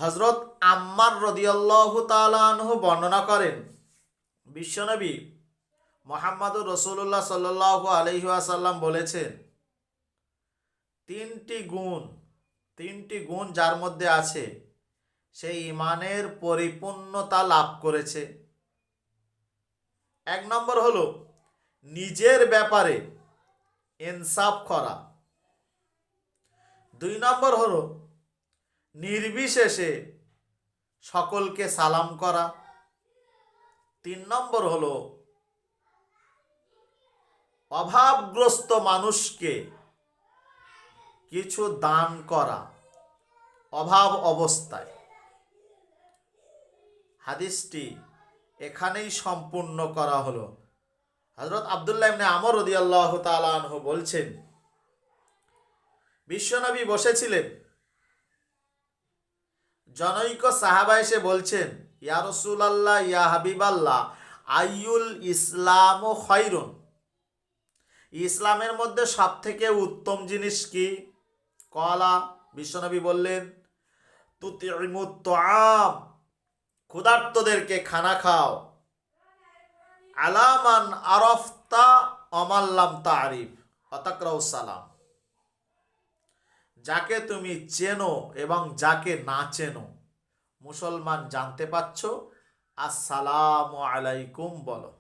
হযরত আম্মার রাদিয়াল্লাহু তাআলা আনহু বর্ণনা করেন, বিশ্বনবী মুহাম্মদুর রাসূলুল্লাহ সাল্লাল্লাহু আলাইহি ওয়াসাল্লাম বলেছেন, তিনটি গুণ যার মধ্যে আছে সেই ঈমানের পরিপূর্ণতা লাভ করেছে। এক নম্বর হলো নিজের ব্যাপারে ইনসাফ করা। দুই নম্বর হলো নির্বিশেষে সকলকে সালাম করা। তিন নম্বর হলো অভাবগ্রস্ত মানুষকে কিছু দান করা অভাব অবস্থায়। হাদিসটি এখানেই সম্পূর্ণ করা হলো। হযরত আব্দুল্লাহ ইবনে আমর রাদিয়াল্লাহু তাআলা আনহু বলছেন, বিশ্বনবী বসেছিলেন, জনৈক সাহাবা এসে বলছেন, ইয়া রাসূলুল্লাহ, ইয়া হাবিবাল্লাহ, আইয়ুল ইসলামু খায়রুন, ইসলামের মধ্যে সবথেকে উত্তম জিনিস কি? কলা, বিশ্বনবী বললেন, তুতিমুত তুআম, ক্ষুধার্তদেরকে খানা খাও, আলামান আরাফতা অমাল্লাম তারিফ অতাকরাউস সালাম, যাকে তুমি চেনো এবং যাকে না চেনো মুসলমান জানতে পারছো, আসসালামু আলাইকুম বলো।